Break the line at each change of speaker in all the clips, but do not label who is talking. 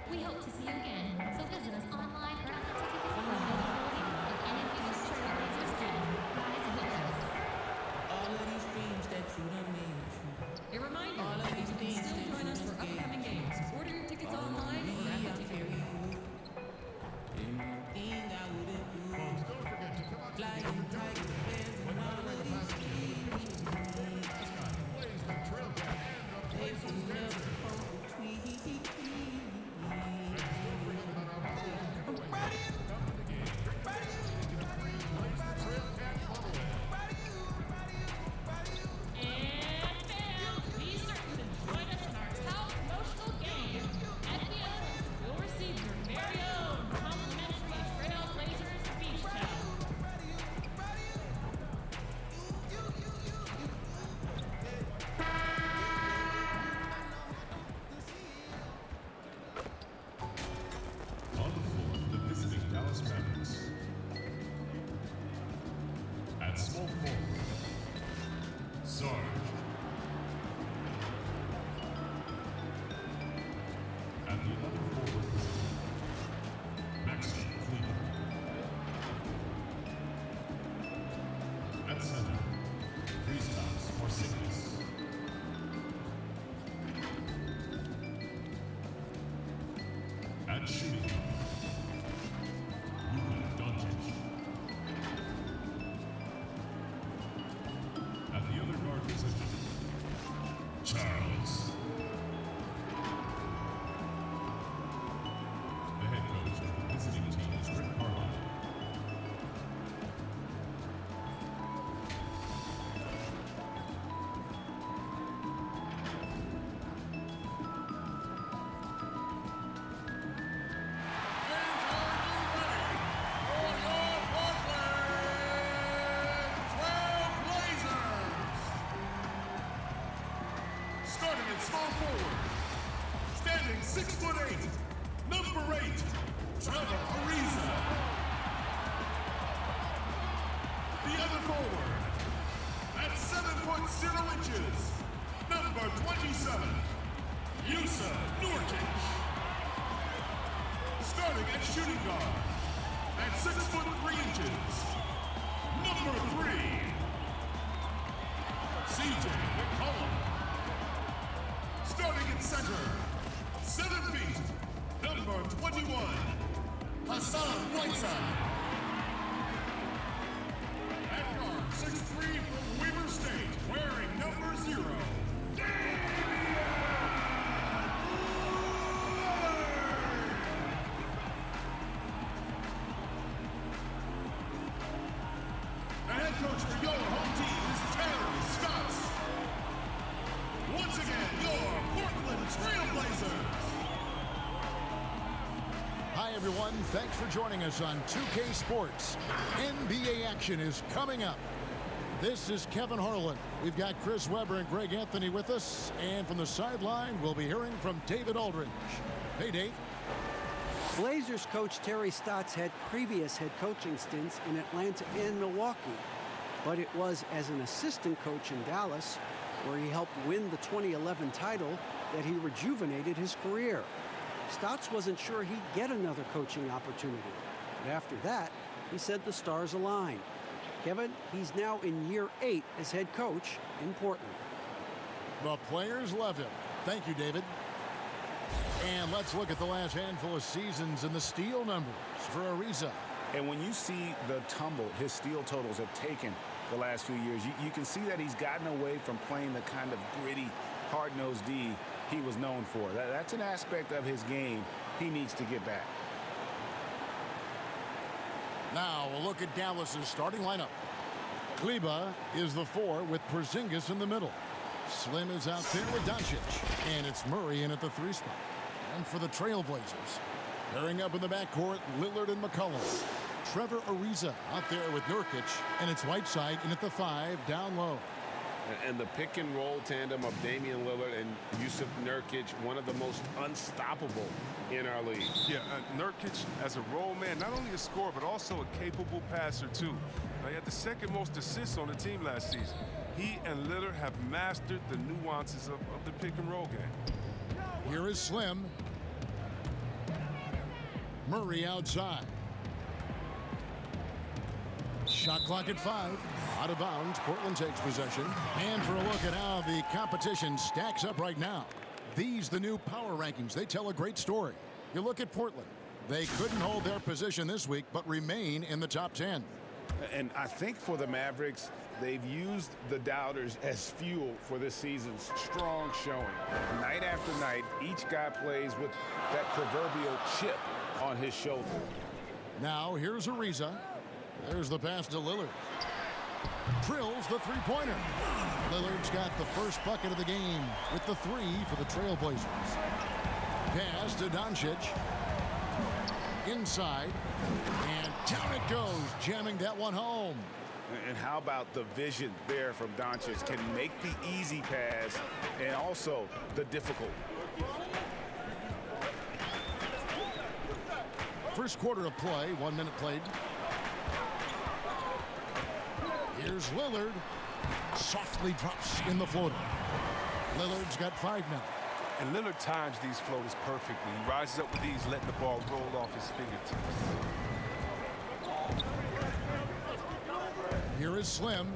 We hope to see you again, so visit us online or at the ticket availability of any of your Trailblazers and Rise with us.
All of these dreams that you done made true.
A reminder
All of
that
these
you can
things
still
that
join
you
us for
done gave.
upcoming games. Order your tickets online or at the ticket.
Ain't one thing I wouldn't do.
Folks, don't forget to come out to the
Flying
Open
tiger
Television
fans
when
and all
Illinois
of
the
these
Pasadena
things.
mascot plays the Trail Cat and the
They
Blazers
will never
dancer.
come between.
And don't forget about our following giveaways. Come to the game, drink the beer, and get a free Blaze the Trail Cat bobblehead.
And fans, be certain to join us in our top promotional game. At the end, you'll receive your very own complimentary Trailblazers beach towel.
On the floor for the visiting Dallas Mavericks. At small forward, Sarge. At the other forward position, Maxi Kleber. At center, Kristaps Porzingis. At shooting guard, Luka Doncic. At the other guard position, Charles. The head coach of the visiting team is Rick Carlisle.
Starting at small forward, standing 6'8", number 8, Trevor Ariza. The other forward, at 7'0", number 27, Yusa Nurkic. Starting at shooting guard, at 6'3", number 3, CJ McCollum. Starting at center, 7 feet, number 21, Hassan Whiteside. At guard, 6'3" from Weber State, wearing number 0, the head coach for your home team is Terry Stotts. Once again, your Portland Trailblazers.
Hi, everyone. Thanks for joining us on 2K Sports. NBA action is coming up. This is Kevin Harlan. We've got Chris Webber and Greg Anthony with us. And from the sideline, we'll be hearing from David Aldridge. Hey, Dave.
Blazers coach Terry Stotts had previous head coaching stints in Atlanta and Milwaukee, but it was as an assistant coach in Dallas, where he helped win the 2011 title, that he rejuvenated his career. Stotts wasn't sure he'd get another coaching opportunity, but after that, he said the stars aligned. Kevin, he's now in year 8 as head coach in Portland.
The players love him. Thank you, David. And let's look at the last handful of seasons and the steal numbers for Ariza.
And when you see the tumble his steal totals have taken the last few years, you can see that he's gotten away from playing the kind of gritty, hard-nosed D he was known for. That's an aspect of his game he needs to get back.
Now we'll look at Dallas's starting lineup. Kleber is the 4 with Porzingis in the middle. Slim is out there with Doncic. And it's Murray in at the 3 spot. And for the Trailblazers, pairing up in the backcourt, Lillard and McCollum. Trevor Ariza out there with Nurkic, and it's Whiteside in at the 5 down low.
And the pick and roll tandem of Damian Lillard and Yusuf Nurkic, one of the most unstoppable in our league.
Yeah, Nurkic as a role man, not only a scorer, but also a capable passer, too. Now, he had the second most assists on the team last season. He and Lillard have mastered the nuances of the pick and roll game.
Here is Slim. Murray outside. Shot clock at 5. Out of bounds. Portland takes possession. And for a look at how the competition stacks up right now. These, the new power rankings, they tell a great story. You look at Portland. They couldn't hold their position this week, but remain in the top 10.
And I think for the Mavericks, they've used the doubters as fuel for this season's strong showing. Night after night, each guy plays with that proverbial chip on his shoulder.
Now, here's Ariza. There's the pass to Lillard. Drills the three-pointer. Lillard's got the first bucket of the game with the 3 for the Trailblazers. Pass to Doncic. Inside. And down it goes, jamming that one home.
And how about the vision there from Doncic? Can make the easy pass and also the difficult.
First quarter of play, 1 minute played. Here's Lillard. Softly drops in the floater. Lillard's got 5 now.
And Lillard times these floaters perfectly. He rises up with these, letting the ball roll off his fingertips.
Here is Slim.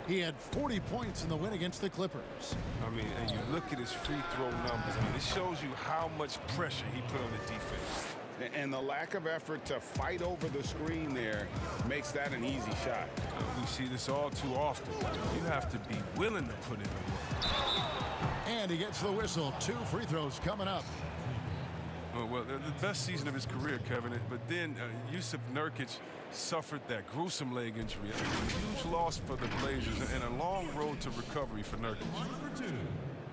He had 40 points in the win against the Clippers.
I mean, and you look at his free throw numbers. I mean, it shows you how much pressure he put on the defense.
And the lack of effort to fight over the screen there makes that an easy shot.
We see this all too often. You have to be willing to put in the work.
And he gets the whistle. 2 free throws coming up.
Oh, well, the best season of his career, Kevin. But then Yusuf Nurkic suffered that gruesome leg injury. A huge loss for the Blazers and a long road to recovery for Nurkic.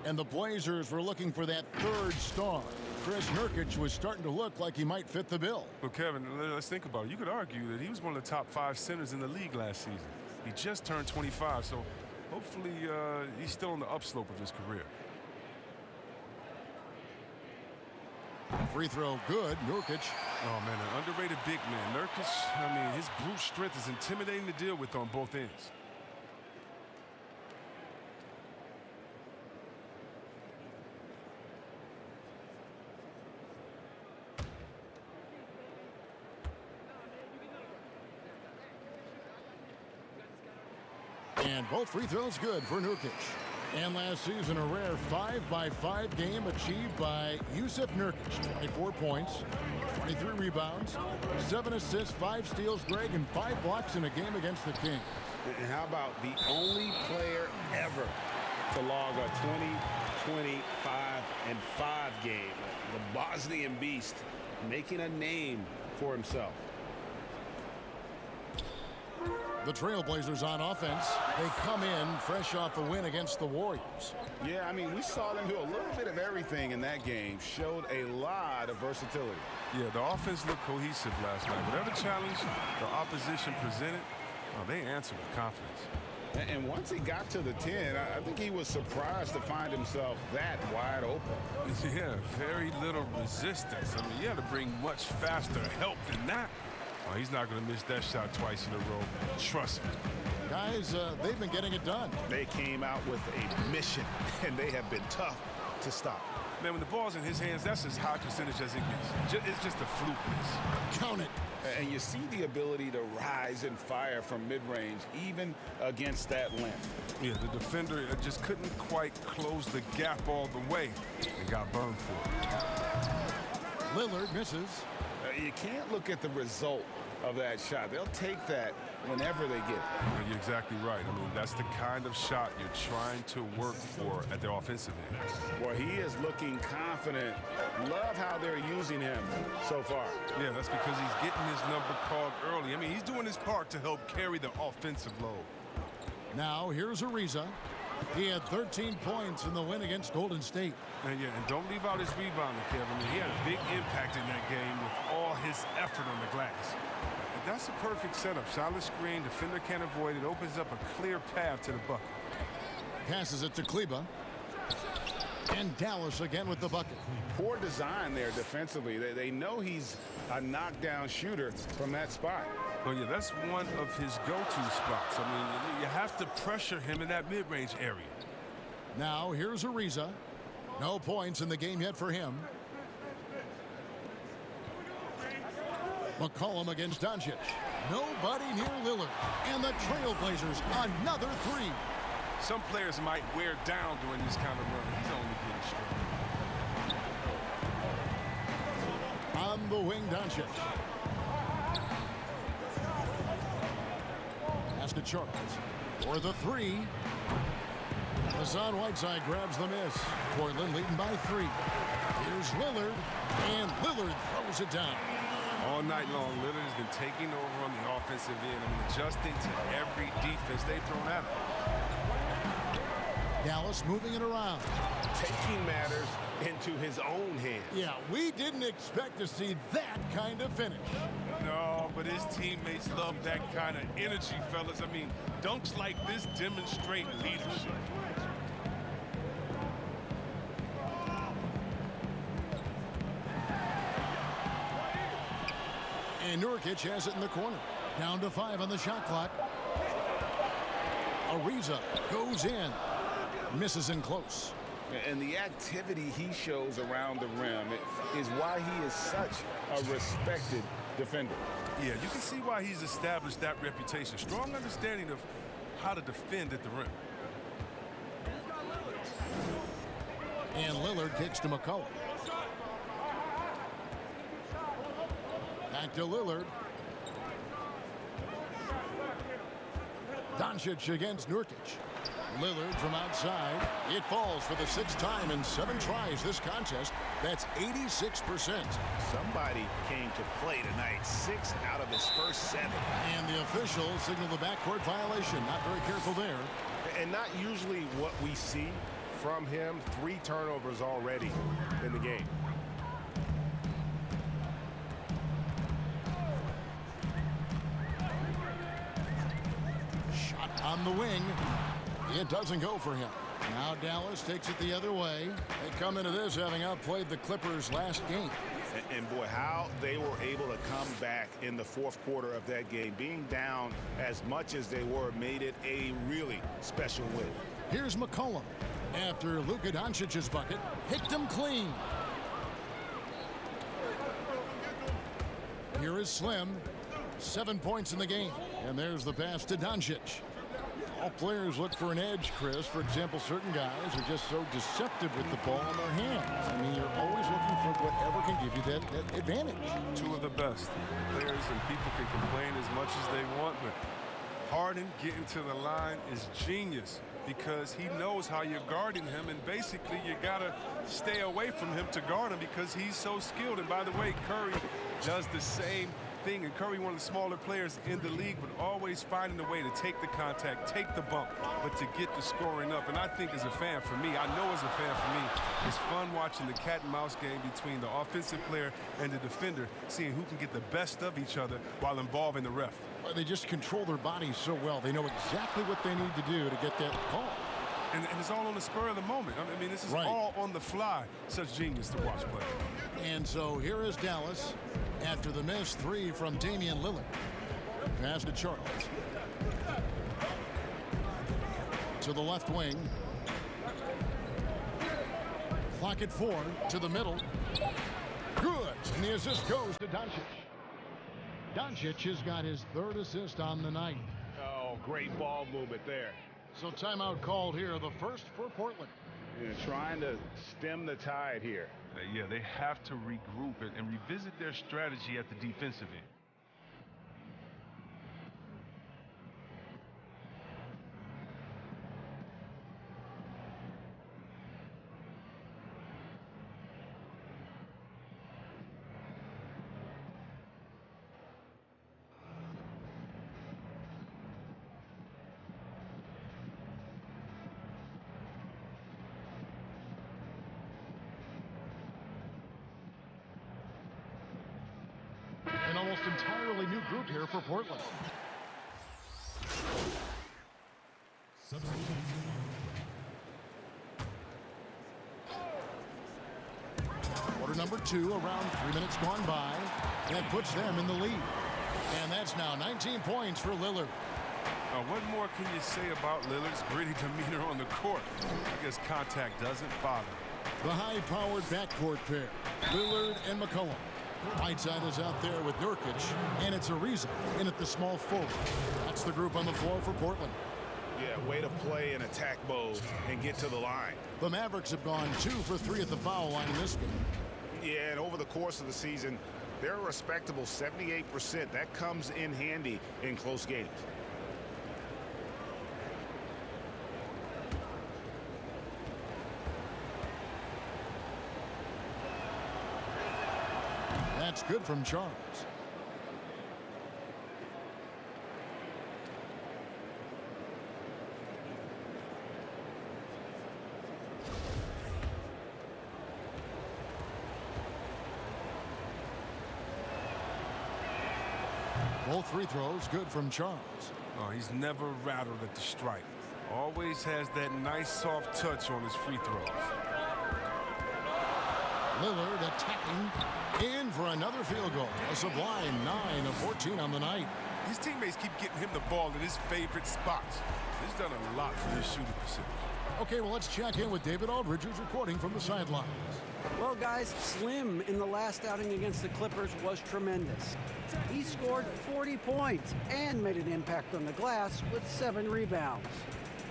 And the Blazers were looking for that 3rd star. Chris Nurkic was starting to look like he might fit the bill.
Well, Kevin, let's think about it. You could argue that he was one of the top 5 centers in the league last season. He just turned 25, so hopefully he's still on the upslope of his career.
Free throw good, Nurkic.
Oh, man, an underrated big man. Nurkic, I mean, his brute strength is intimidating to deal with on both ends.
And both free throws good for Nurkic. And last season, a rare 5-by-5 game achieved by Yusuf Nurkic. 24 points, 23 rebounds, 7 assists, 5 steals, Greg, and 5 blocks in a game against the Kings.
And how about the only player ever to log a 20-25-5 game? The Bosnian Beast making a name for himself.
The Trailblazers on offense. They come in fresh off the win against the Warriors.
Yeah, I mean, we saw them do a little bit of everything in that game. Showed a lot of versatility.
Yeah, the offense looked cohesive last night. Whatever challenge the opposition presented, they answered with confidence.
And once he got to the 10, I think he was surprised to find himself that wide open.
Yeah, very little resistance. I mean, you had to bring much faster help than that. Oh, he's not going to miss that shot twice in a row. Trust me.
Guys, they've been getting it done.
They came out with a mission, and they have been tough to stop.
Man, when the ball's in his hands, that's as high percentage as it gets. It's just a fluke miss.
Count it.
And you see the ability to rise and fire from mid-range, even against that length.
Yeah, the defender just couldn't quite close the gap all the way and got burned for it.
Lillard misses.
You can't look at the result of that shot. They'll take that whenever they get it.
You're exactly right. I mean, that's the kind of shot you're trying to work for at the offensive end.
Well, he is looking confident. Love how they're using him so far.
Yeah, that's because he's getting his number called early. I mean, he's doing his part to help carry the offensive load.
Now, here's Ariza. He had 13 points in the win against Golden State.
And don't leave out his rebounding, Kevin. I mean, he had a big impact in that game with all his effort on the glass. And that's a perfect setup. Solid screen, defender can't avoid it. Opens up a clear path to the bucket.
Passes it to Kleber. And Dallas again with the bucket.
Poor design there defensively. They know he's a knockdown shooter from that spot.
Well, yeah, that's one of his go-to spots. I mean, you have to pressure him in that mid-range area.
Now, here's Ariza. No points in the game yet for him. McCollum against Doncic. Nobody near Lillard. And the Trailblazers, another three.
Some players might wear down during this kind of run. He's only getting strong.
On the wing, Doncic. Pass to Charles. For the three. Hassan Whiteside grabs the miss. Portland leading by 3. Here's Lillard. And Lillard throws it down.
All night long, Lillard has been taking over on the offensive end. Adjusting to every defense they've thrown at him.
Dallas moving it around.
Taking matters into his own hands.
Yeah, we didn't expect to see that kind of finish.
No, but his teammates love that kind of energy, fellas. Dunks like this demonstrate leadership.
And Nurkic has it in the corner. Down to 5 on the shot clock. Ariza goes in. Misses in close.
And the activity he shows around the rim is why he is such a respected defender.
Yeah, you can see why he's established that reputation. Strong understanding of how to defend at the rim.
And Lillard kicks to McCollum. Back to Lillard. Doncic against Nurkic. Lillard from outside. It falls for the 6th time in 7 tries this contest. That's 86%.
Somebody came to play tonight. 6 out of his first 7.
And the officials signal the backcourt violation. Not very careful there.
And not usually what we see from him. 3 turnovers already in the game.
Shot on the wing. It doesn't go for him. Now Dallas takes it the other way. They come into this having outplayed the Clippers last game.
And boy, how they were able to come back in the 4th quarter of that game. Being down as much as they were made it a really special win.
Here's McCollum. After Luka Doncic's bucket, picked him clean. Here is Slim. 7 points in the game. And there's the pass to Doncic. All players look for an edge, Chris. For example, certain guys are just so deceptive with the ball in their hands. You're always looking for whatever can give you that advantage.
2 of the best players, and people can complain as much as they want, but Harden getting to the line is genius because he knows how you're guarding him, and basically you gotta stay away from him to guard him because he's so skilled. And by the way, Curry does the same thing, and Curry, one of the smaller players in the league, but always finding a way to take the contact, take the bump, but to get the scoring up. And I think as a fan, for me, I know as a fan, for me, it's fun watching the cat and mouse game between the offensive player and the defender, seeing who can get the best of each other while involving the ref.
They just control their bodies so well. They know exactly what they need to do to get that call.
And it's all on the spur of the moment. This is all on the fly. Such genius to watch play.
And so here is Dallas after the missed 3 from Damian Lillard. Pass to Charles. To the left wing. Clock at 4 to the middle. Good. And the assist goes to Doncic. Doncic has got his 3rd assist on the night.
Oh, great ball movement there.
So timeout called here, the first for Portland.
Trying to stem the tide here.
Yeah, they have to regroup and revisit their strategy at the defensive end.
An almost entirely new group here for Portland. Quarter number 2, around 3 minutes gone by. That puts them in the lead. And that's now 19 points for Lillard.
What more can you say about Lillard's gritty demeanor on the court? I guess contact doesn't bother.
The high-powered backcourt pair, Lillard and McCollum. Whiteside is out there with Nurkic, and it's Ariza in at the small forward. That's the group on the floor for Portland.
Yeah, way to play in attack mode and get to the line.
The Mavericks have gone 2 for 3 at the foul line in this game.
Yeah, and over the course of the season, they're a respectable 78%. That comes in handy in close games.
That's good from Charles. Both free throws good from Charles.
Oh, he's never rattled at the stripe. Always has that nice soft touch on his free throws.
Lillard attacking in for another field goal. A sublime 9 of 14 on the night.
His teammates keep getting him the ball in his favorite spots. He's done a lot for his shooting percentage.
Okay, well, let's check in with David Aldridge, who's reporting from the sidelines.
Well, guys, Slim in the last outing against the Clippers was tremendous. He scored 40 points and made an impact on the glass with 7 rebounds.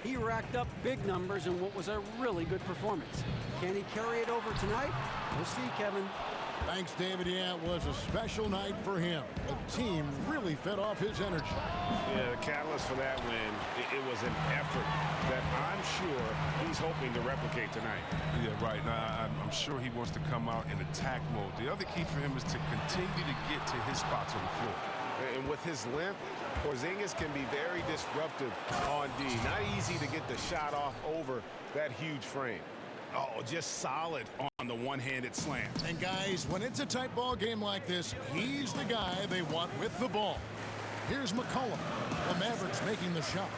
He racked up big numbers in what was a really good performance. Can he carry it over tonight? We'll see, Kevin.
Thanks, David. Yeah, it was a special night for him. The team really fed off his energy.
Yeah, the catalyst for that win, it was an effort that I'm sure he's hoping to replicate tonight.
Yeah, right. Now, I'm sure he wants to come out in attack mode. The other key for him is to continue to get to his spots on the floor.
And with his length, Porzingis can be very disruptive on D. Not easy to get the shot off over that huge frame. Oh, just solid on the one-handed slam.
And guys, when it's a tight ball game like this, he's the guy they want with the ball. Here's McCollum. The Mavericks making the shot.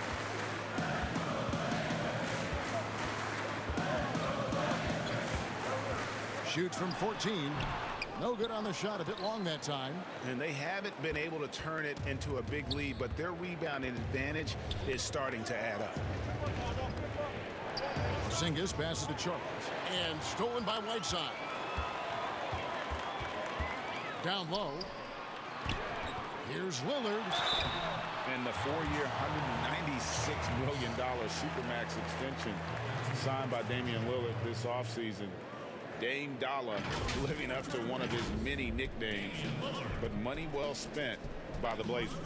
Shoots from 14. No good on the shot, a bit long that time.
And they haven't been able to turn it into a big lead, but their rebounding advantage is starting to add up.
Porzingis passes to Charles. And stolen by Whiteside. Down low. Here's Lillard.
And the 4-year, $196 million Supermax extension signed by Damian Lillard this offseason. Dame Dollar living up to one of his many nicknames, but money well spent by the Blazers.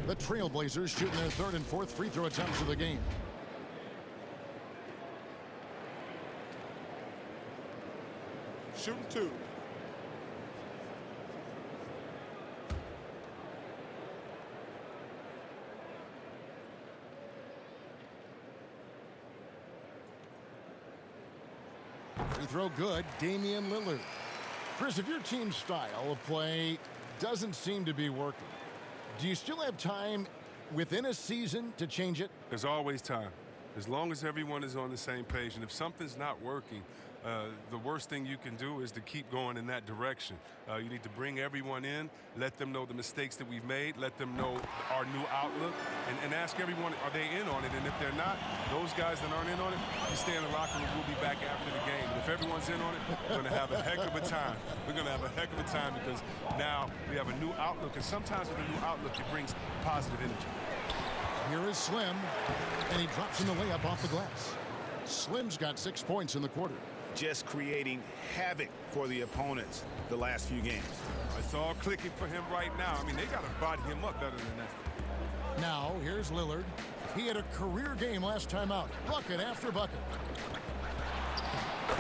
The Trailblazers shooting their 3rd and 4th free throw attempts of the game.
Shooting 2.
Free throw good, Damian Lillard. Chris, if your team's style of play doesn't seem to be working, do you still have time within a season to change it?
There's always time, as long as everyone is on the same page. And if something's not working, the worst thing you can do is to keep going in that direction. You need to bring everyone in, let them know the mistakes that we've made, let them know our new outlook, and ask everyone, are they in on it? And if they're not, those guys that aren't in on it, you stay in the locker room. We'll be back after the game. And if everyone's in on it, we're going to have a heck of a time. We're going to have a heck of a time because now we have a new outlook. And sometimes with a new outlook, it brings positive energy.
Here is Slim, and he drops in the layup off the glass. Slim's got 6 points in the quarter.
Just creating havoc for the opponents the last few games.
It's all clicking for him right now. I mean, they got to body him up better than that.
Now, here's Lillard. He had a career game last time out. Bucket after bucket.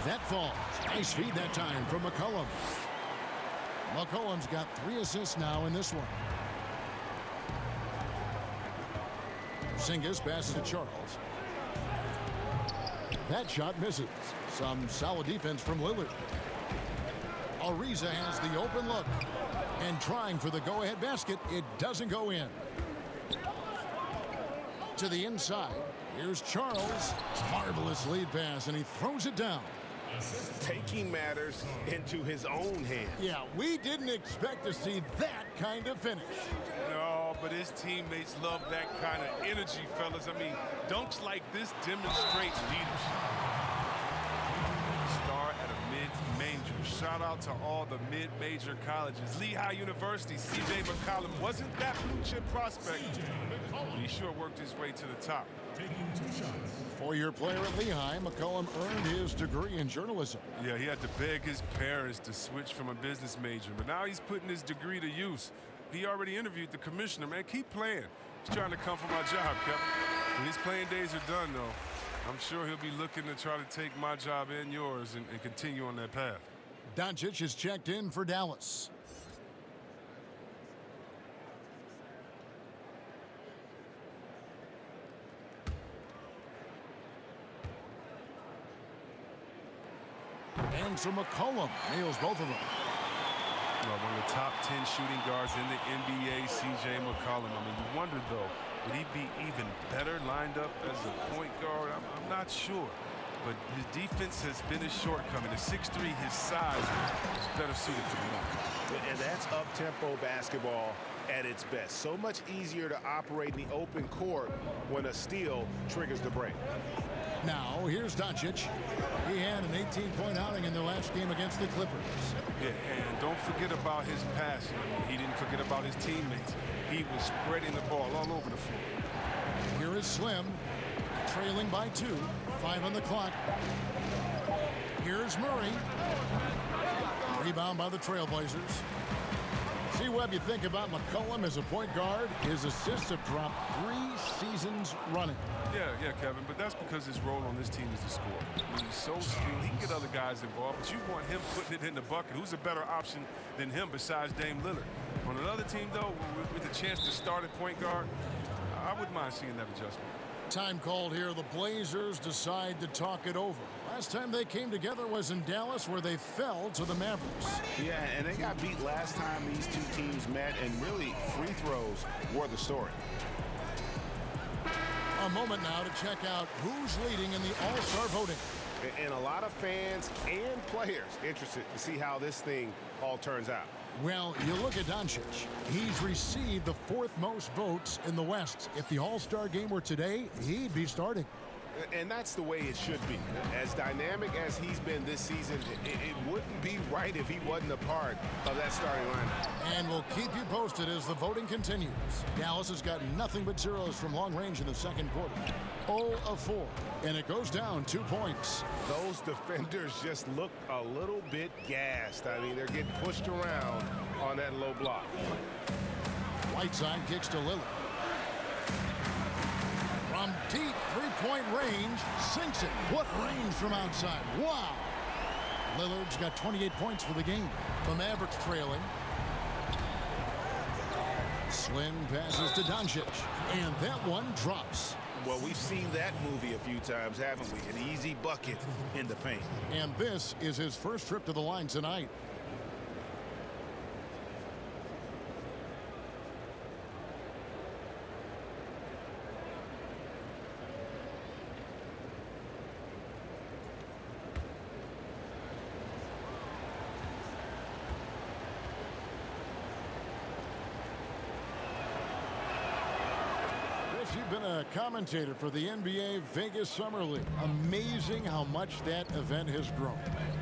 That falls. Nice feed that time from McCollum. McCollum's got 3 assists now in this one. Porzingis passes to Charles. That shot misses. Some solid defense from Lillard. Ariza has the open look. And trying for the go-ahead basket, it doesn't go in. To the inside, here's Charles. Marvelous lead pass, and he throws it down.
Taking matters into his own hands.
Yeah, we didn't expect to see that kind of finish.
No, but his teammates love that kind of energy, fellas. I mean, dunks like this demonstrate leadership. Star at a mid-major shout out to all the mid-major colleges. Lehigh University, C.J. McCollum wasn't that blue-chip prospect, but he sure worked his way to the top.
Taking 2 shots.
Four-year player at Lehigh, McCollum earned his degree in journalism.
Yeah, he had to beg his parents to switch from a business major, but now he's putting his degree to use. He already interviewed the commissioner, man. Keep playing. He's trying to come for my job, Kevin. When his playing days are done, though, I'm sure he'll be looking to try to take my job and yours and continue on that path.
Doncic is checked in for Dallas. And so McCollum nails both of them.
One of the top 10 shooting guards in the NBA, C.J. McCollum. I mean, you wonder, though, would he be even better lined up as a point guard? I'm not sure. But his defense has been his shortcoming. At 6'3", his size is better suited for the moment.
And that's up-tempo basketball at its best. So much easier to operate in the open court when a steal triggers the break.
Now, here's Doncic. He had an 18-point outing in their last game against the Clippers.
Yeah, and don't forget about his passing. He didn't forget about his teammates. He was spreading the ball all over the floor.
Here is Slim, trailing by 2, 5 on the clock. Here's Murray. Rebound by the Trailblazers. See what you think about McCollum as a point guard. His assists have dropped 3 seasons running.
Yeah, Kevin, but that's because his role on this team is to score. He's so skilled. He can get other guys involved, but you want him putting it in the bucket. Who's a better option than him besides Dame Lillard? On another team, though, with a chance to start at point guard, I wouldn't mind seeing that adjustment.
Time called here. The Blazers decide to talk it over. Last time they came together was in Dallas, where they fell to the Mavericks.
Yeah, and they got beat last time these two teams met, and really free throws were the story.
A moment now to check out who's leading in the All-Star voting.
And a lot of fans and players interested to see how this thing all turns out.
Well, you look at Doncic. He's received the 4th most votes in the West. If the All-Star game were today, he'd be starting.
And that's the way it should be. As dynamic as he's been this season, it wouldn't be right if he wasn't a part of that starting lineup.
And we'll keep you posted as the voting continues. Dallas has got nothing but zeros from long range in the second quarter. 0 of 4, and it goes down 2 points.
Those defenders just look a little bit gassed. I mean, they're getting pushed around on that low block.
Whiteside kicks to Lillard. From deep three-point range, sinks it. What range from outside? Wow! Lillard's got 28 points for the game. The Mavericks trailing. Slim passes to Doncic, and that one drops.
Well, we've seen that movie a few times, haven't we? An easy bucket in the paint.
And this is his first trip to the line tonight. You've been a commentator for the NBA Vegas Summer League. Amazing how much that event has grown.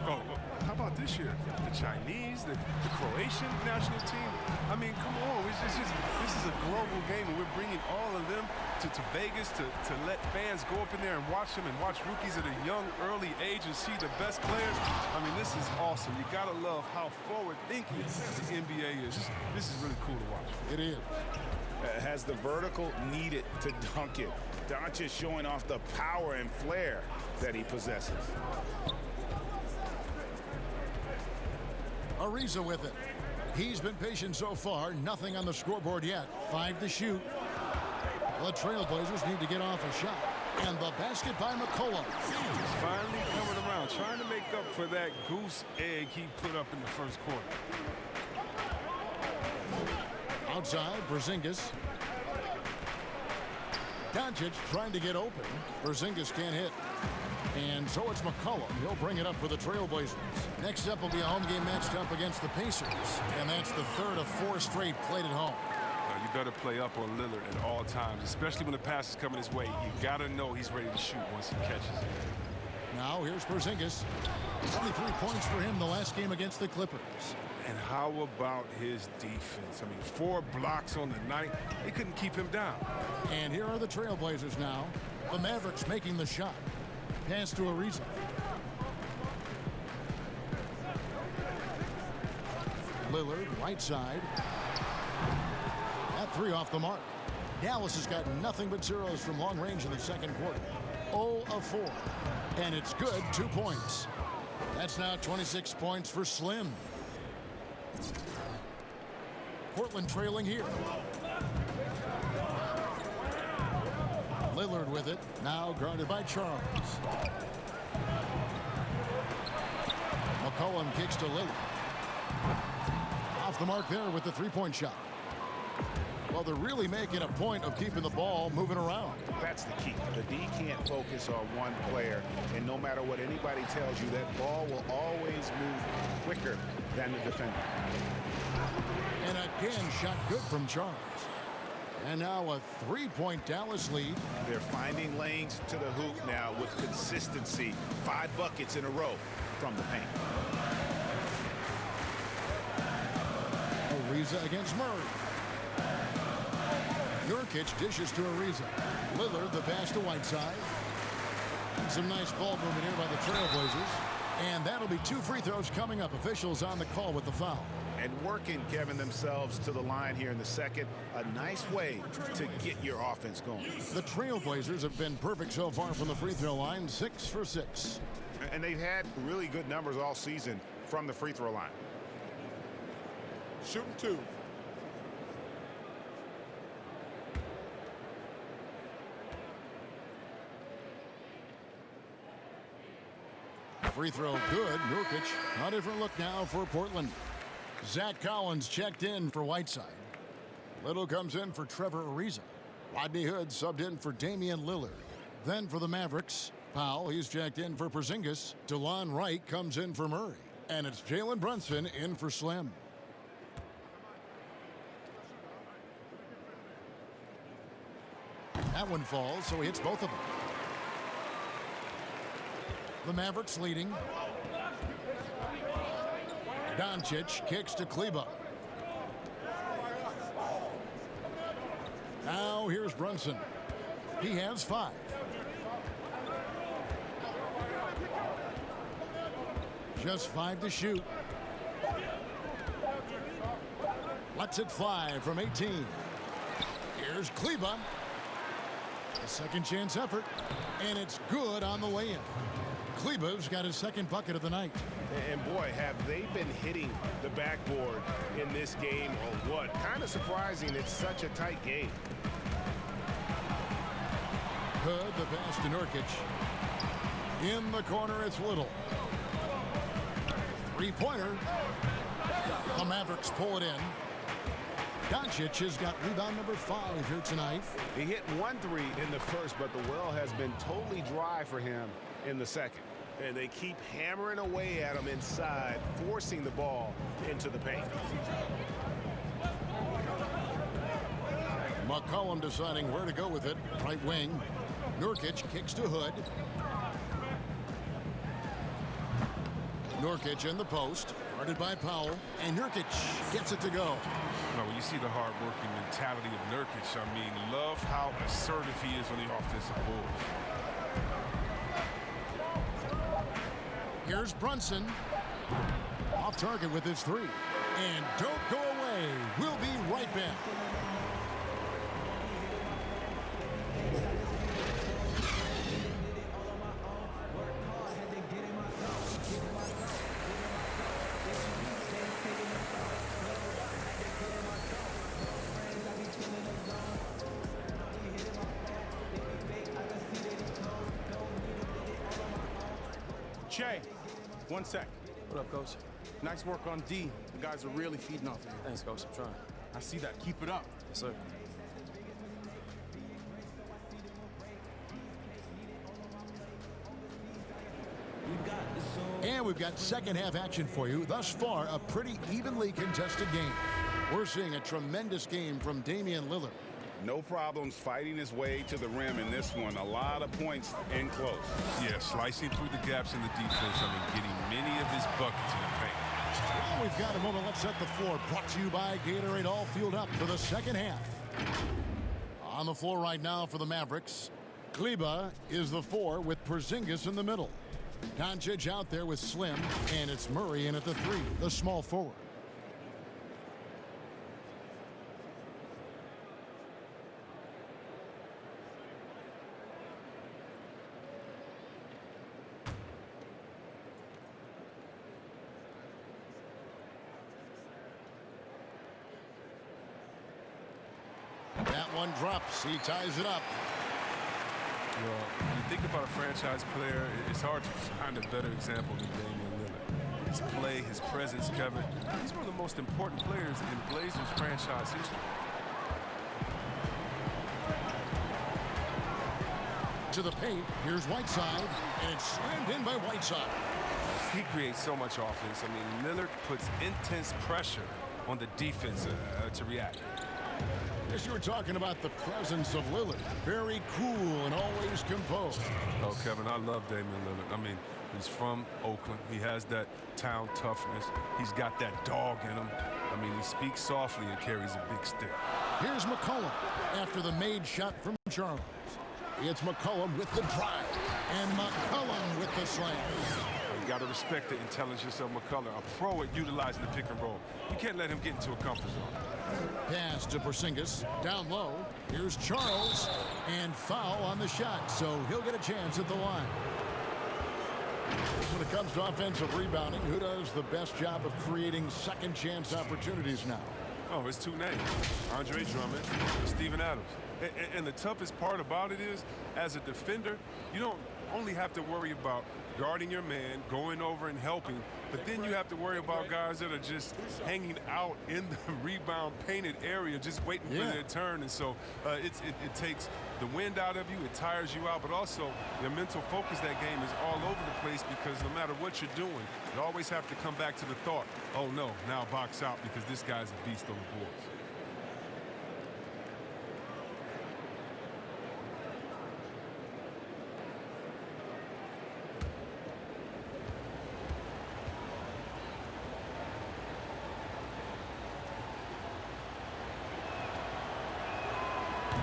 Oh, how about this year? The Chinese, the Croatian national team. I mean, come on. This is a global game, and we're bringing all of them to Vegas to let fans go up in there and watch them and watch rookies at a young, early age and see the best players. I mean, this is awesome. You got to love how forward-thinking the NBA is. This is really cool to watch.
It is.
Has the vertical needed to dunk it. Doncic showing off the power and flair that he possesses.
Ariza with it. He's been patient so far. Nothing on the scoreboard yet. 5 to shoot. The Trailblazers need to get off a shot. And the basket by McCollum.
He's finally coming around, trying to make up for that goose egg he put up in the first quarter.
Outside, Porzingis. Doncic trying to get open. Porzingis can't hit. And so it's McCollum. He'll bring it up for the Trailblazers. Next up will be a home game matched up against the Pacers. And that's the 3rd of 4 straight played at home.
You better play up on Lillard at all times, especially when the pass is coming his way. You got to know he's ready to shoot once he catches it.
Now here's Porzingis. 23 points for him the last game against the Clippers.
And how about his defense? I mean, 4 blocks on the night. They couldn't keep him down.
And here are the Trailblazers now. The Mavericks making the shot. Pass to Ariza. Lillard, right side. That 3 off the mark. Dallas has got nothing but zeros from long range in the second quarter. 0 of 4. And it's good, 2 points. That's now 26 points for Slim. Portland trailing here. Lillard with it, now guarded by Charles. McCollum kicks to Lillard. Off the mark there with the three-point shot. Well, they're really making a point of keeping the ball moving around.
That's the key. The D can't focus on one player, and no matter what anybody tells you, that ball will always move quicker than the defender.
And again, shot good from Charles. And now a three-point Dallas lead.
They're finding lanes to the hoop now with consistency. 5 buckets in a row from the paint.
Ariza against Murray. Nurkic dishes to Ariza. Lillard the pass to Whiteside. Some nice ball movement here by the Trailblazers. And that'll be 2 free throws coming up. Officials on the call with the foul.
And working, Kevin, themselves to the line here in the second. A nice way to get your offense going.
The Trailblazers have been perfect so far from the free throw line. 6 for 6.
And they've had really good numbers all season from the free throw line.
Shooting 2.
Free throw good. Nurkic. A different look now for Portland. Zach Collins checked in for Whiteside. Little comes in for Trevor Ariza. Rodney Hood subbed in for Damian Lillard. Then for the Mavericks, Powell, he's checked in for Porzingis. DeLon Wright comes in for Murray. And it's Jalen Brunson in for Slim. That one falls, so he hits both of them. The Mavericks leading. Doncic kicks to Kleber. Now here's Brunson. He has 5. Just 5 to shoot. Lets it fly from 18. Here's Kleber. A second chance effort. And it's good on the way in. Kleber's got his second bucket of the night.
And boy, have they been hitting the backboard in this game or what? Kind of surprising it's such a tight game.
Hood, the pass to Nurkic. In the corner, it's Little. Three-pointer. The Mavericks pull it in. Doncic has got rebound number 5 here tonight.
He hit 1 3 in the first, but the well has been totally dry for him in the second. And they keep hammering away at him inside, forcing the ball into the paint.
McCollum deciding where to go with it. Right wing. Nurkic kicks to Hood. Nurkic in the post. Guarded by Powell. And Nurkic gets it to go.
Now, when you see the hard-working mentality of Nurkic, I mean, love how assertive he is on the offensive boards.
Here's Brunson. Off target with his 3. And don't go away. We'll be right back.
Che, 1 sec.
What up, Coach?
Nice work on D. The guys are really feeding off you.
Thanks, Coach. I'm trying.
I see that. Keep it up.
Yes, sir.
And we've got second half action for you. Thus far, a pretty evenly contested game. We're seeing a tremendous game from Damian Lillard.
No problems fighting his way to the rim in this one. A lot of points in close.
Yeah, slicing through the gaps in the defense. I mean, getting many of his buckets in the paint.
Well, we've got a moment. Let's set the floor. Brought to you by Gatorade. All fueled up for the second half. On the floor right now for the Mavericks, Kleber is the 4 with Porzingis in the middle. Doncic out there with Slim, and it's Murray in at the 3, the small forward. That one drops. He ties it up.
Well, when you think about a franchise player, it's hard to find a better example than Damian Lillard. His play, his presence, Kevin. He's one of the most important players in Blazers franchise history.
To the paint. Here's Whiteside, and it's slammed in by Whiteside.
He creates so much offense. I mean, Lillard puts intense pressure on the defense to react.
Yes, you were talking about the presence of Lillard. Very cool and always composed.
Oh, Kevin, I love Damian Lillard. I mean, he's from Oakland. He has that town toughness. He's got that dog in him. I mean, he speaks softly and carries a big stick.
Here's McCollum after the made shot from Charles. It's McCollum with the drive, and McCollum with the slam.
You got to respect the intelligence of McCullough, a pro at utilizing the pick and roll. You can't let him get into a comfort zone.
Pass to Porzingis, down low. Here's Charles, and foul on the shot, so he'll get a chance at the line. When it comes to offensive rebounding, who does the best job of creating second chance opportunities now?
Oh, it's 2 names, Andre Drummond and Steven Adams. And the toughest part about it is, as a defender, you don't only have to worry about guarding your man, going over and helping, but then you have to worry about guys that are just hanging out in the rebound painted area, just waiting for their turn. And so it takes the wind out of you, it tires you out, but also your mental focus that game is all over the place because no matter what you're doing, you always have to come back to the thought, oh no, now box out because this guy's a beast on the boards.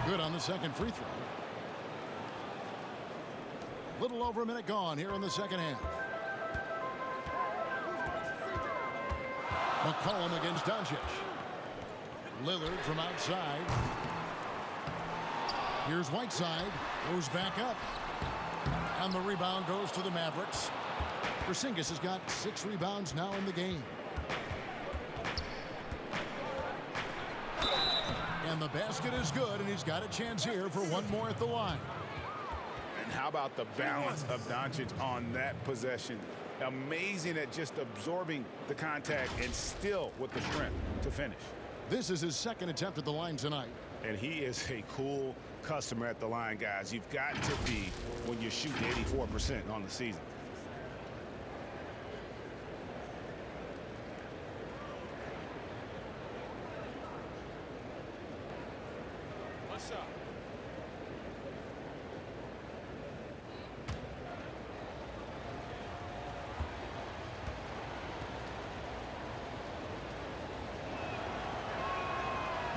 Good on the second free throw. Little over a minute gone here in the second half. McCollum against Doncic. Lillard from outside. Here's Whiteside. Goes back up. And the rebound goes to the Mavericks. Porzingis has got 6 rebounds now in the game. And the basket is good, and he's got a chance here for one more at the line.
And how about the balance of Doncic on that possession? Amazing at just absorbing the contact and still with the strength to finish.
This is his second attempt at the line tonight.
And he is a cool customer at the line, guys. You've got to be when you're shooting 84% on the season.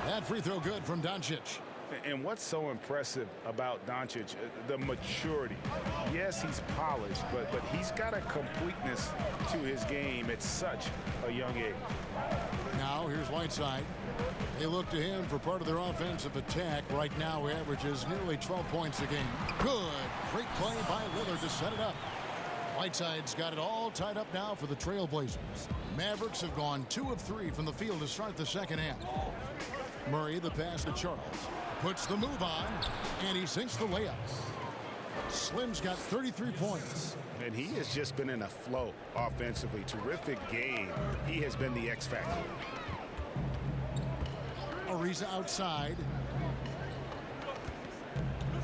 That free throw good from Doncic.
And what's so impressive about Doncic, the maturity. Yes, he's polished, but he's got a completeness to his game at such a young age.
Now here's Whiteside. They look to him for part of their offensive attack. Right now, he averages nearly 12 points a game. Good. Great play by Lillard to set it up. Whiteside's got it all tied up now for the Trailblazers. Mavericks have gone 2 of 3 from the field to start the second half. Murray, the pass to Charles. Puts the move on, and he sinks the layup. Slim's got 33 points.
And he has just been in a flow offensively. Terrific game. He has been the X factor.
Ariza outside.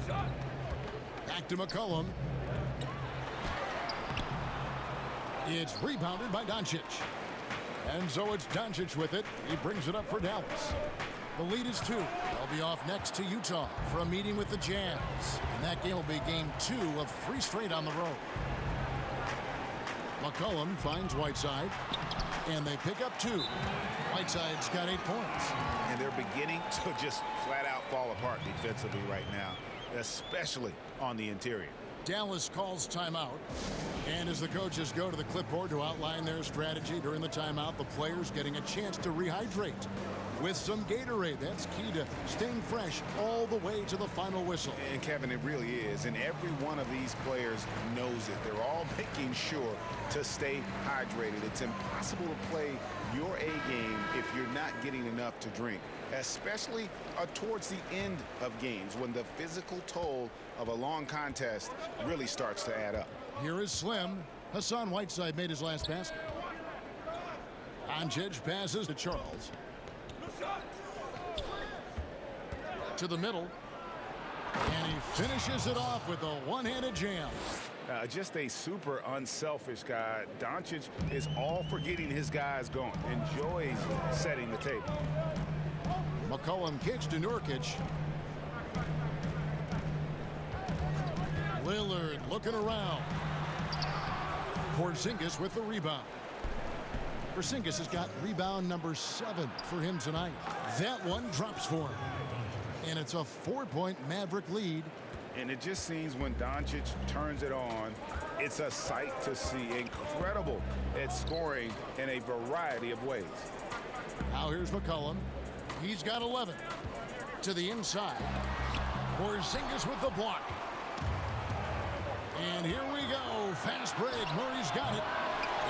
Back to McCollum. It's rebounded by Doncic. And so it's Doncic with it. He brings it up for Dallas. The lead is 2. They'll be off next to Utah for a meeting with the Jazz. And that game will be game 2 of 3 straight on the road. McCollum finds Whiteside, and they pick up 2. Whiteside's got 8 points.
And they're beginning to just flat out fall apart defensively right now, especially on the interior.
Dallas calls timeout. And as the coaches go to the clipboard to outline their strategy during the timeout, the players getting a chance to rehydrate with some Gatorade. That's key to staying fresh all the way to the final whistle.
And Kevin, it really is. And every one of these players knows it. They're all making sure to stay hydrated. It's impossible to play your A game if you're not getting enough to drink, especially towards the end of games when the physical toll of a long contest really starts to add up.
Here is Slim. Hassan Whiteside made his last basket. Doncic passes to Charles. To the middle. And he finishes it off with a one-handed jam.
Just a super unselfish guy. Doncic is all for getting his guys going. Enjoys setting the table.
McCollum kicks to Nurkic. Lillard looking around. Porzingis with the rebound. Porzingis has got rebound number 7 for him tonight. That one drops for him. And it's a 4-point Maverick lead.
And it just seems when Doncic turns it on, it's a sight to see. Incredible at scoring in a variety of ways.
Now here's McCollum. He's got 11. To the inside. Porzingis with the block. And here we go. Fast break. Murray's got it.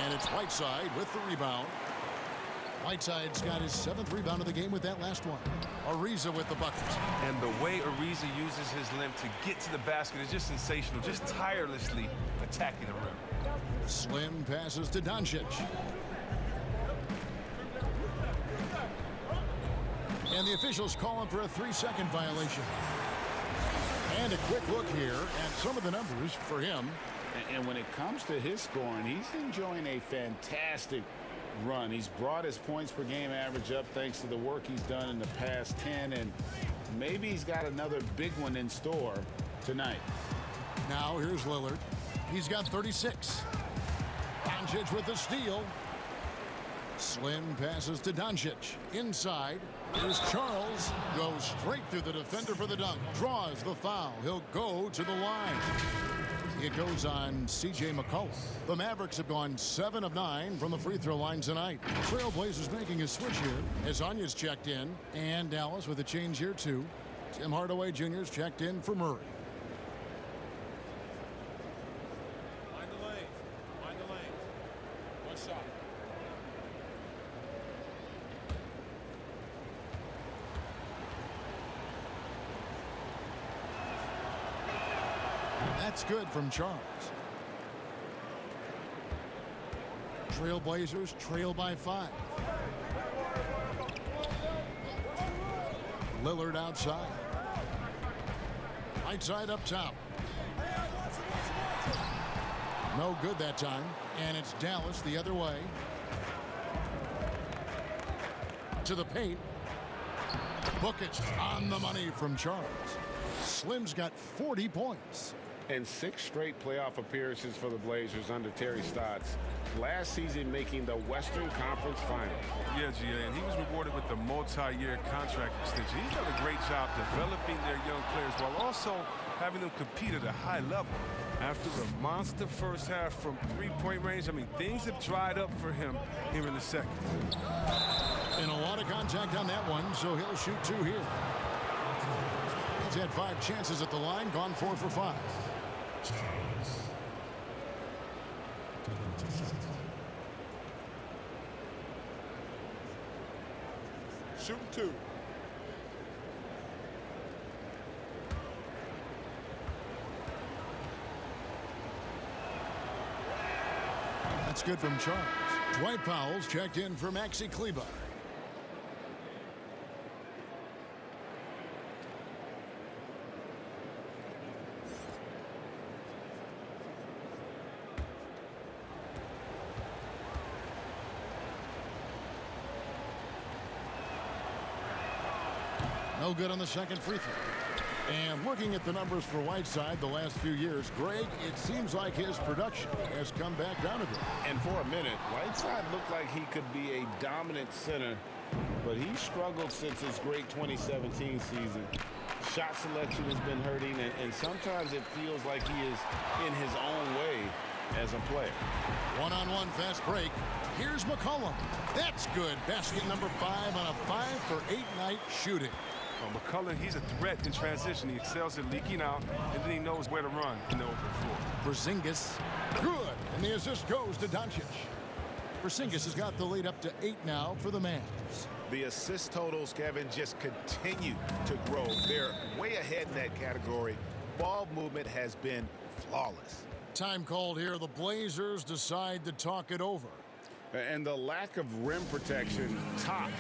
And it's Whiteside with the rebound. Whiteside's got his 7th rebound of the game with that last one. Ariza with the bucket.
And the way Ariza uses his limb to get to the basket is just sensational, just tirelessly attacking the rim.
Slim passes to Doncic. And the officials calling for a 3-second violation. And a quick look here at some of the numbers for him.
And when it comes to his scoring, he's enjoying a fantastic run. He's brought his points per game average up thanks to the work he's done in the past 10, and maybe he's got another big one in store tonight.
Now here's Lillard. He's got 36. Doncic with the steal. Slim passes to Doncic. Inside. Here's Charles. Goes straight through the defender for the dunk. Draws the foul. He'll go to the line. It goes on C.J. McCollum. The Mavericks have gone 7 of 9 from the free throw line tonight. Trailblazers making a switch here as Anya's checked in. And Dallas with a change here too. Tim Hardaway Jr.'s checked in for Murray.
Mind the lanes. Mind the lanes. One shot.
That's good from Charles. Trailblazers trail by 5. Lillard outside. Right side up top. No good that time. And it's Dallas the other way. To the paint. Book it on the money from Charles. Slim's got 40 points.
And 6 straight playoff appearances for the Blazers under Terry Stotts. Last season making the Western Conference Finals.
Yeah, GA, and he was rewarded with a multi-year contract extension. He's done a great job developing their young players while also having them compete at a high level. After the monster first half from three-point range, I mean, things have dried up for him here in the second.
And a lot of contact on that one, so he'll shoot 2 here. He's had 5 chances at the line, gone 4 for 5.
Shooting 2.
That's good from Charles. Dwight Powell's checked in for Maxi Kleber. No good on the second free throw. And looking at the numbers for Whiteside the last few years, Greg, it seems like his production has come back down a bit.
And for a minute, Whiteside looked like he could be a dominant center, but he struggled since his great 2017 season. Shot selection has been hurting, and sometimes it feels like he is in his own way as a player.
One-on-one fast break. Here's McCollum. That's good. Basket number 5 on a 5-for-8 night shooting.
McCullough, he's a threat in transition. He excels at leaking out, and then he knows where to run in the open floor.
Porzingis, good, and the assist goes to Doncic. Porzingis has got the lead up to 8 now for the Mavs.
The assist totals, Kevin, just continue to grow. They're way ahead in that category. Ball movement has been flawless.
Time called here. The Blazers decide to talk it over.
And the lack of rim protection, top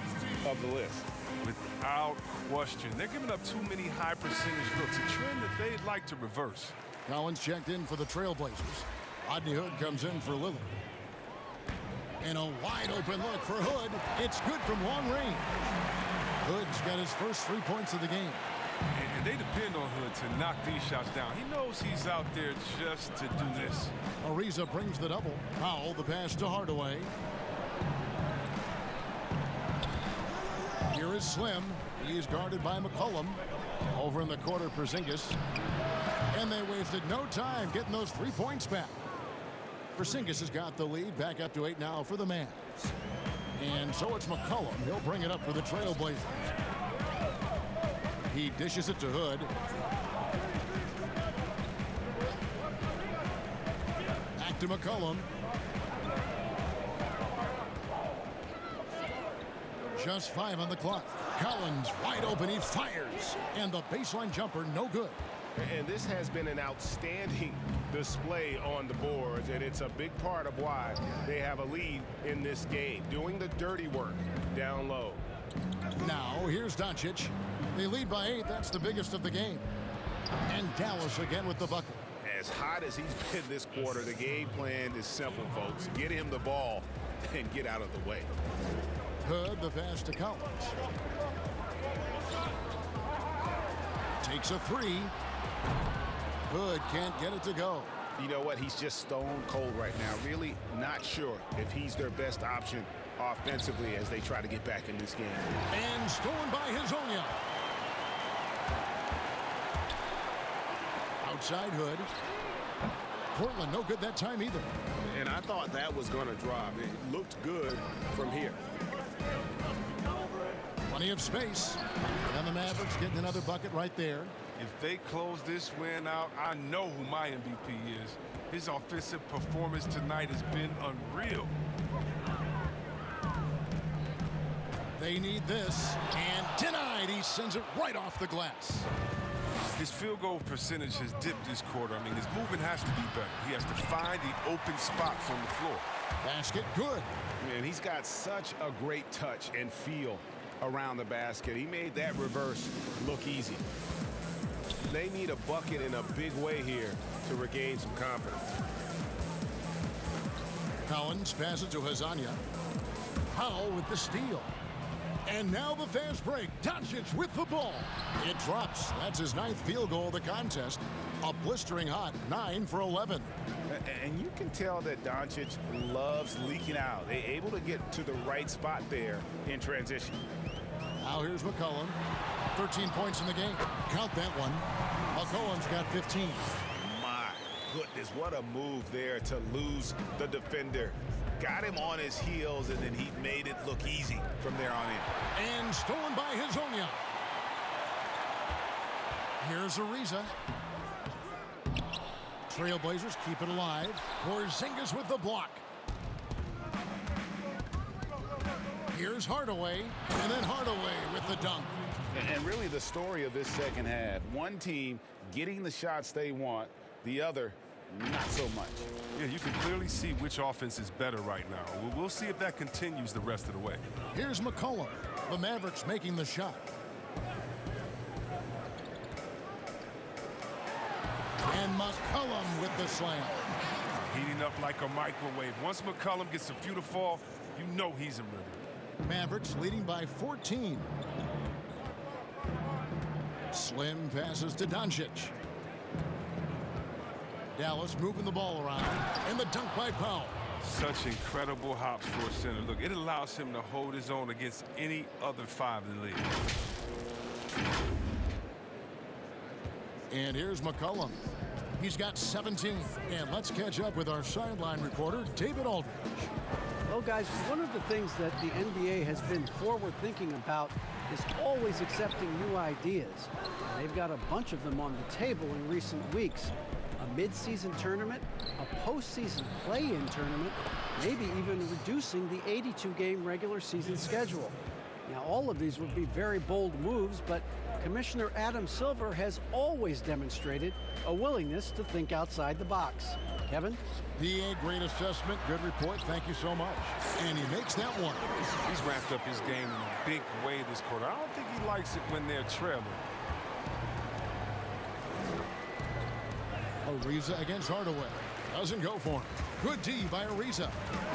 of the list.
Without question. They're giving up too many high percentage looks, a trend that they'd like to reverse.
Collins checked in for the Trailblazers. Rodney Hood comes in for Lillard. And a wide open look for Hood. It's good from long range. Hood's got his first 3 points of the game.
And they depend on Hood to knock these shots down. He knows he's out there just to do this.
Ariza brings the double. Powell the pass to Hardaway. Here is Slim. He's guarded by McCollum. Over in the corner, Porzingis. And they wasted no time getting those 3 points back. Porzingis has got the lead. Back up to 8 now for the Mavs. And so it's McCollum. He'll bring it up for the Trailblazers. He dishes it to Hood. Back to McCollum. Just 5 on the clock. Collins wide open. He fires. And the baseline jumper, no good.
And this has been an outstanding display on the boards, and it's a big part of why they have a lead in this game, doing the dirty work down low.
Now, here's Doncic. They lead by 8. That's the biggest of the game. And Dallas again with the bucket.
As hot as he's been this quarter, the game plan is simple, folks. Get him the ball and get out of the way.
Hood, the pass to Collins. Takes a 3. Hood can't get it to go.
You know what? He's just stone cold right now. Really not sure if he's their best option offensively as they try to get back in this game.
And stolen by Hezonja. Outside Hood. Portland no good that time either.
And I thought that was going to drop. It looked good from here.
Plenty of space. And the Mavericks getting another bucket right there.
If they close this win out, I know who my MVP is. His offensive performance tonight has been unreal.
They need this. And denied. He sends it right off the glass.
His field goal percentage has dipped this quarter. I mean, his movement has to be better. He has to find the open spots on the floor.
Basket good.
Man, he's got such a great touch and feel around the basket. He made that reverse look easy. They need a bucket in a big way here to regain some confidence.
Collins passes to Hezonja. Powell with the steal. And now the fast break. Doncic with the ball. It drops. That's his 9th field goal of the contest. A blistering hot 9 for 11.
And you can tell that Doncic loves leaking out. They're able to get to the right spot there in transition.
Now here's McCollum. 13 points in the game. Count that one. McCollum's got 15.
My goodness, what a move there to lose the defender. Got him on his heels, and then he made it look easy from there on in.
And stolen by Hezonja. Here's Ariza. Trailblazers keep it alive. Porzingis with the block. Here's Hardaway, and then Hardaway with the dunk.
And really the story of this second half, one team getting the shots they want, the other not so much.
Yeah, you can clearly see which offense is better right now. We'll see if that continues the rest of the way.
Here's McCollum. The Mavericks making the shot. And McCollum with the slam.
Heating up like a microwave. Once McCollum gets a few to fall, you know he's in rhythm.
Mavericks leading by 14. Slim passes to Doncic. Dallas moving the ball around. And the dunk by Powell.
Such incredible hops for a center. Look, it allows him to hold his own against any other 5 in the league.
And here's McCollum. He's got 17. And let's catch up with our sideline reporter, David Aldridge.
Well, guys, one of the things that the NBA has been forward-thinking about is always accepting new ideas. They've got a bunch of them on the table in recent weeks. A mid-season tournament, a postseason play-in tournament, maybe even reducing the 82-game regular season schedule. Now, all of these would be very bold moves, but Commissioner Adam Silver has always demonstrated a willingness to think outside the box. Kevin?
DA, great assessment, good report, thank you so much. And he makes that one.
He's ramped up his game in a big way this quarter. I don't think he likes it when they're trailing.
Ariza against Hardaway. Doesn't go for him. Good D by Ariza.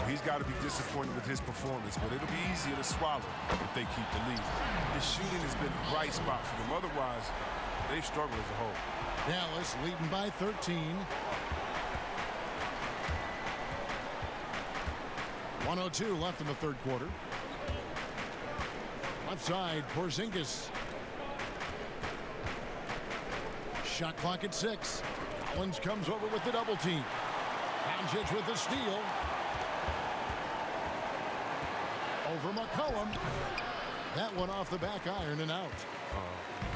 He's got to be disappointed with his performance, but it'll be easier to swallow if they keep the lead. His shooting has been a bright spot for them. Otherwise, they've struggled as a whole.
Dallas leading by 13. 1:02 left in the third quarter. Left side, Porzingis. Shot clock at 6. Collins comes over with the double team. Doncic with the steal. Over McCollum. That one off the back iron and out.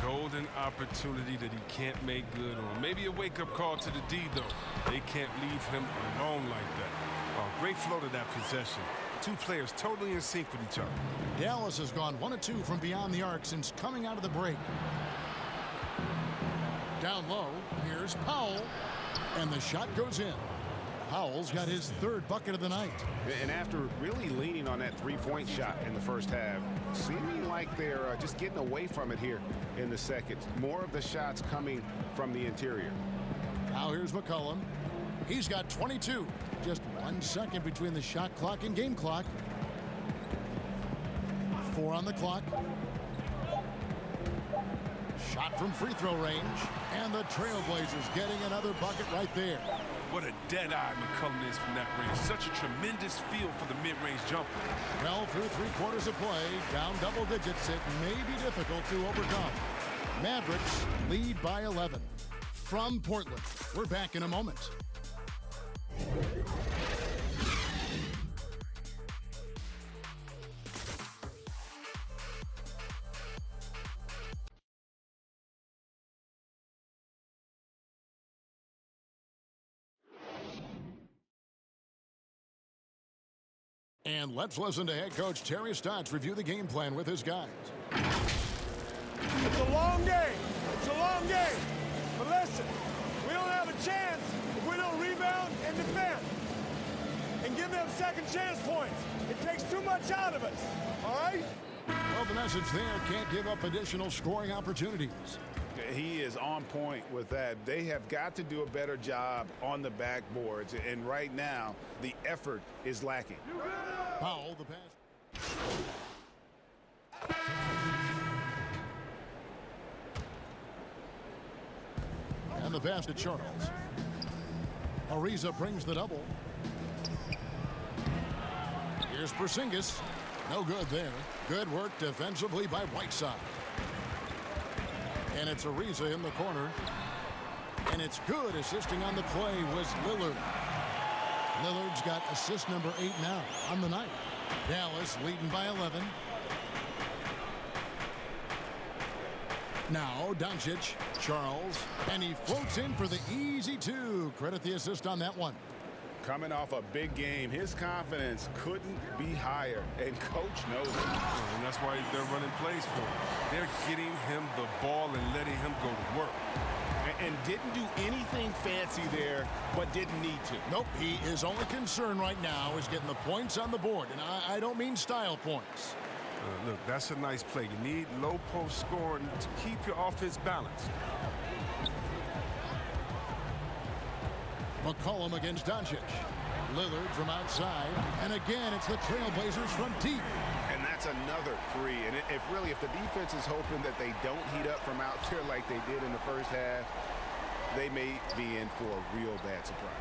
Golden opportunity that he can't make good on. Maybe a wake-up call to the D, though. They can't leave him alone like that. Great flow to that possession. Two players totally in sync with each other.
Dallas has gone 1 of 2 from beyond the arc since coming out of the break. Down low, here's Powell, and the shot goes in. Powell's got his 3rd bucket of the night.
And after really leaning on that three-point shot in the first half, seeming like they're just getting away from it here in the second. More of the shots coming from the interior.
Now here's McCollum. He's got 22. Just 1 second between the shot clock and game clock. 4 on the clock. Shot from free throw range. And the Trailblazers getting another bucket right there.
What a dead-eye McCollum is from that range. Such a tremendous feel for the mid-range jumper.
Well, through 3 quarters of play, down double digits, it may be difficult to overcome. Mavericks lead by 11. From Portland, we're back in a moment. And let's listen to head coach Terry Stotts review the game plan with his guys.
It's a long game. It's a long game. But listen, we don't have a chance if we don't rebound and defend. And give them second chance points. It takes too much out of us. All right?
Well, the message there, can't give up additional scoring opportunities.
He is on point with that. They have got to do a better job on the backboards. And right now, the effort is lacking.
Powell, the pass. And the pass to Charles. Ariza brings the double. Here's Porzingis. No good there. Good work defensively by Whiteside. And it's Ariza in the corner. And it's good. Assisting on the play was Lillard. Lillard's got assist number 8 now on the night. Dallas leading by 11. Now Doncic, Charles, and he floats in for the easy 2. Credit the assist on that one.
Coming off a big game, his confidence couldn't be higher, and coach knows it.
And that's why they're running plays for him. They're getting him the ball and letting him go to work.
And didn't do anything fancy there, but didn't need to.
Nope, his only concern right now is getting the points on the board, and I don't mean style points.
Look, that's a nice play. You need low post scoring to keep your offense balanced.
McCollum against Doncic. Lillard from outside, and again it's the Trailblazers from deep.
And that's that's another three. And if the defense is hoping that they don't heat up from out there like they did in the first half, they may be in for a real bad surprise.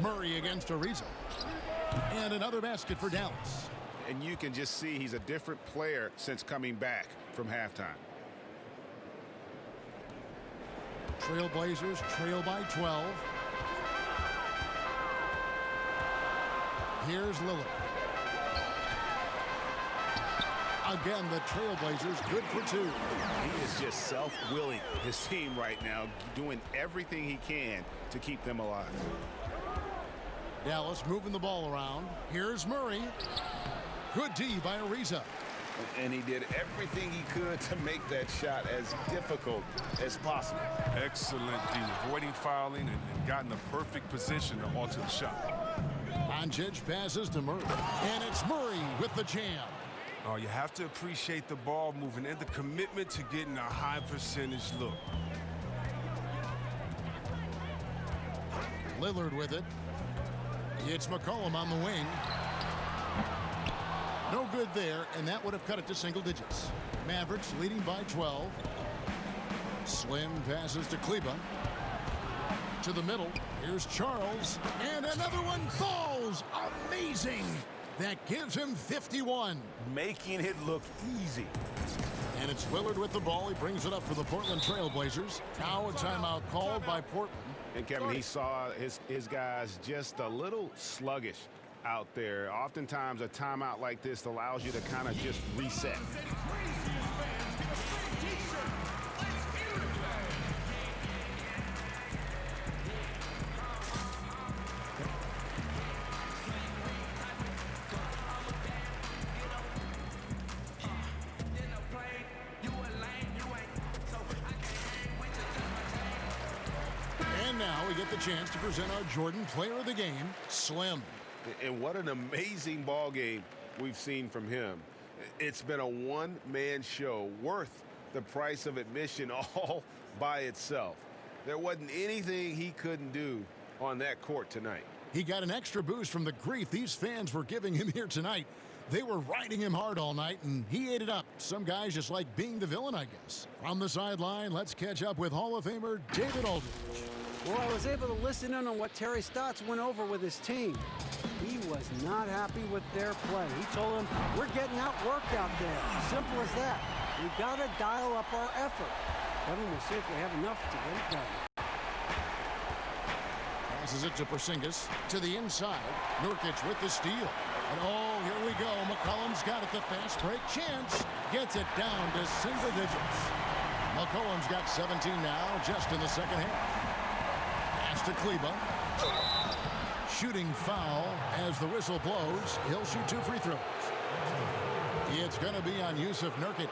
Murray against Ariza. And another basket for Dallas.
And you can just see he's a different player since coming back from halftime.
Trailblazers trail by 12. Here's Lillard. Again, the Trailblazers good for two.
He is just self-willing his team right now, doing everything he can to keep them alive.
Dallas moving the ball around. Here's Murray. Good D by Ariza.
And he did everything he could to make that shot as difficult as possible.
Excellent D, avoiding fouling and got in the perfect position to alter the shot.
Doncic passes to Murray. And it's Murray with the jam.
Oh, you have to appreciate the ball moving and the commitment to getting a high percentage look.
Lillard with it. It's McCollum on the wing. No good there, and that would have cut it to single digits. Mavericks leading by 12. Slim passes to Kleber. To the middle. Here's Charles. And another one falls. Amazing. That gives him 51.
Making it look easy.
And it's Lillard with the ball. He brings it up for the Portland Trailblazers. Now a timeout called by Portland.
And Kevin, he saw his guys just a little sluggish out there. Oftentimes a timeout like this allows you to kind of just reset.
And now we get the chance to present our Jordan Player of the Game, Slim.
And what an amazing ball game we've seen from him. It's been a one-man show worth the price of admission all by itself. There wasn't anything he couldn't do on that court tonight.
He got an extra boost from the grief these fans were giving him here tonight. They were riding him hard all night, and he ate it up. Some guys just like being the villain, I guess. From the sideline, let's catch up with Hall of Famer David Aldridge.
Well, I was able to listen in on what Terry Stotts went over with his team. He was not happy with their play. He told them, we're getting outworked out there. Simple as that. We've got to dial up our effort. But we'll see if we have enough to get it done.
Passes it to Porzingis. To the inside. Nurkic with the steal. And oh, here we go. McCollum's got it. The fast break chance. Gets it down to single digits. McCollum's got 17 now, just in the second half. Pass to Kleber. Shooting foul as the whistle blows. He'll shoot 2 free throws. It's going to be on Yusuf Nurkic.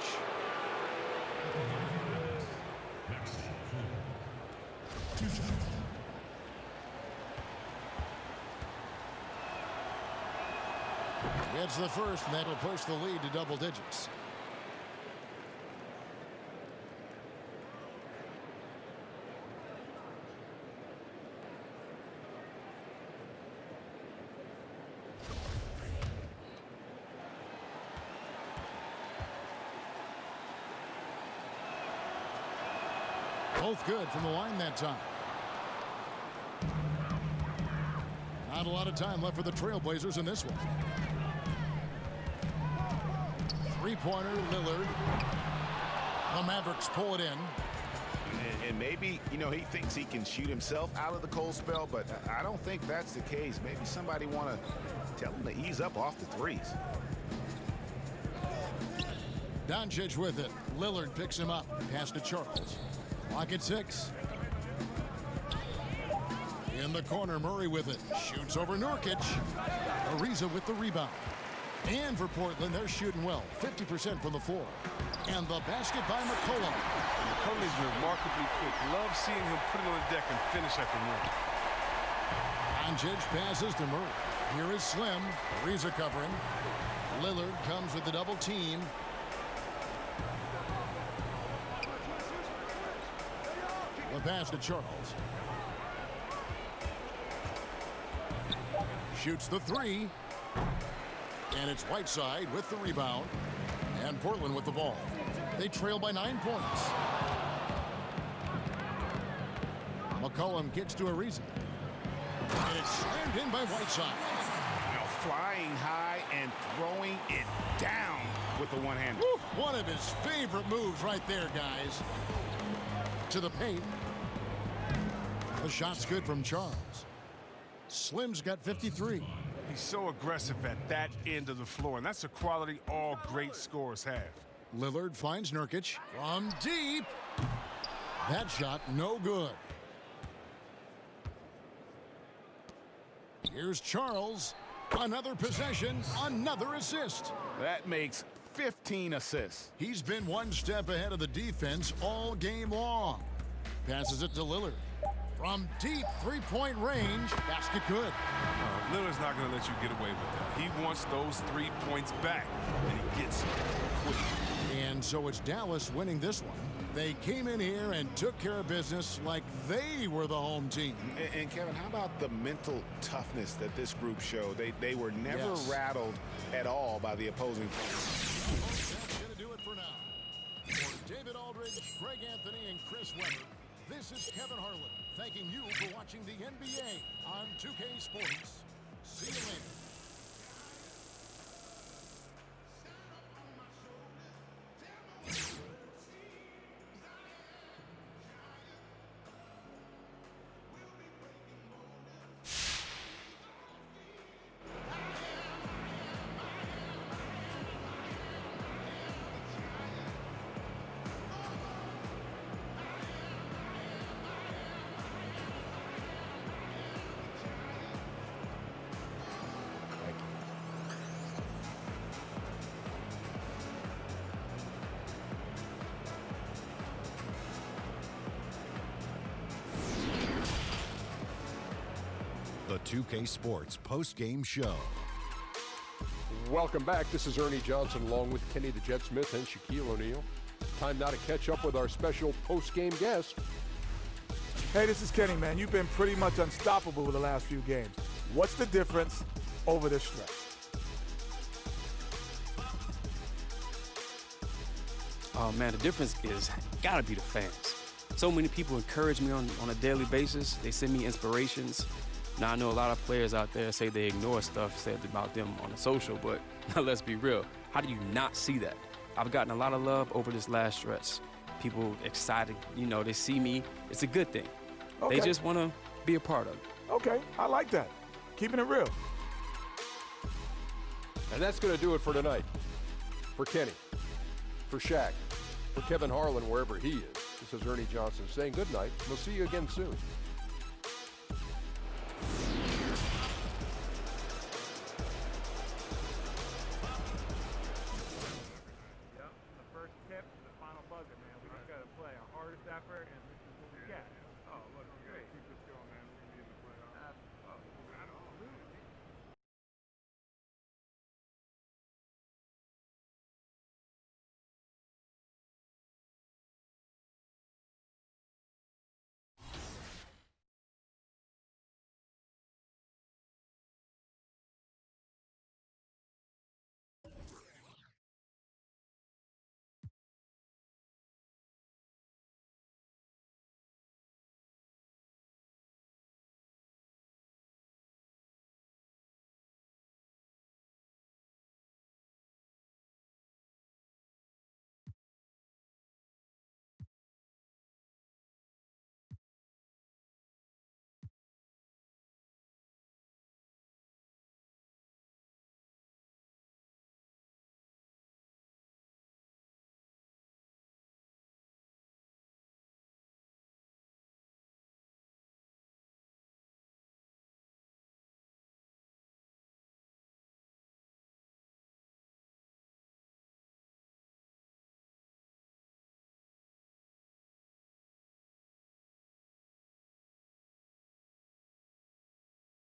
It's the first, and that'll push the lead to double digits. Both good from the line that time. Not a lot of time left for the Trailblazers in this one. Three-pointer, Lillard. The Mavericks pull it in.
And maybe, he thinks he can shoot himself out of the cold spell, but I don't think that's the case. Maybe somebody want to tell him to ease up off the threes.
Doncic with it. Lillard picks him up. Pass to Charles. Clock at 6. In the corner, Murray with it. Shoots over Nurkic. Ariza with the rebound. And for Portland, they're shooting well. 50% from the floor. And the basket by McCollum.
McCollum is remarkably quick. Love seeing him put it on the deck and finish after one.
Doncic passes to Murray. Here is Slim. Ariza covering. Lillard comes with the double team. The pass to Charles. Shoots the three. And it's Whiteside with the rebound. And Portland with the ball. They trail by 9 points. McCollum gets to Ariza. And it's slammed in by Whiteside.
Now flying high and throwing it down with the one hand.
One of his favorite moves right there, guys. To the paint. The shot's good from Charles. Slim's got 53.
He's so aggressive at that end of the floor, and that's a quality all great scorers have.
Lillard finds Nurkic from deep. That shot no good. Here's Charles. Another possession, another assist.
That makes 15 assists.
He's been one step ahead of the defense all game long. Passes it to Lillard. From deep three-point range, basket good.
Lillard's not going to let you get away with that. He wants those 3 points back, and he gets it quick.
And so it's Dallas winning this one. They came in here and took care of business like they were the home team.
And Kevin, how about the mental toughness that this group showed? They were never rattled at all by the opposing.
That's going to do it for now. For David Aldridge, Greg Anthony, and Chris Webber, this is Kevin Harlan thanking you for watching the NBA on 2K Sports. See you later.
The 2K Sports post-game show.
Welcome back. This is Ernie Johnson along with Kenny the Jet Smith and Shaquille O'Neal. Time now to catch up with our special post-game guest.
Hey, this is Kenny, man. You've been pretty much unstoppable with the last few games. What's the difference over this stretch?
Oh, man, the difference is gotta be the fans. So many people encourage me on a daily basis. They send me inspirations. Now, I know a lot of players out there say they ignore stuff said about them on the social, but let's be real. How do you not see that? I've gotten a lot of love over this last stretch. People excited, they see me. It's a good thing.
Okay.
They just want to be a part of it.
Okay, I like that. Keeping it real.
And that's going to do it for tonight. For Kenny, for Shaq, for Kevin Harlan, wherever he is. This is Ernie Johnson saying good night. We'll see you again soon.